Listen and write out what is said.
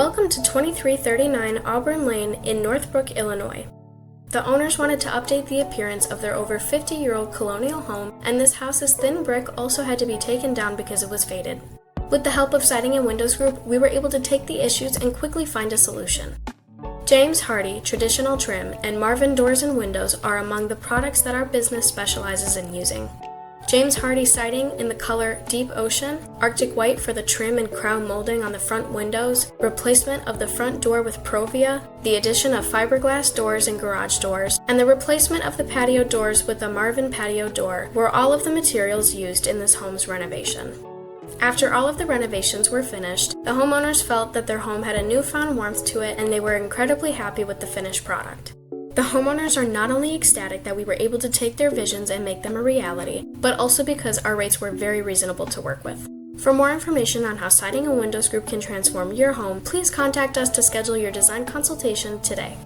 Welcome to 2339 Auburn Lane in Northbrook, Illinois. The owners wanted to update the appearance of their over 50-year-old colonial home, and this house's thin brick also had to be taken down because it was faded. With the help of Siding and Windows Group, we were able to take the issues and quickly find a solution. James Hardie Traditional Trim and Marvin Doors and Windows are among the products that our business specializes in using. James Hardie siding in the color Deep Ocean, Arctic White for the trim and crown molding on the front windows, replacement of the front door with ProVia, the addition of fiberglass doors and garage doors, and the replacement of the patio doors with a Marvin patio door were all of the materials used in this home's renovation. After all of the renovations were finished, the homeowners felt that their home had a newfound warmth to it, and they were incredibly happy with the finished product. The homeowners are not only ecstatic that we were able to take their visions and make them a reality, but also because our rates were very reasonable to work with. For more information on how Siding and Windows Group can transform your home, please contact us to schedule your design consultation today.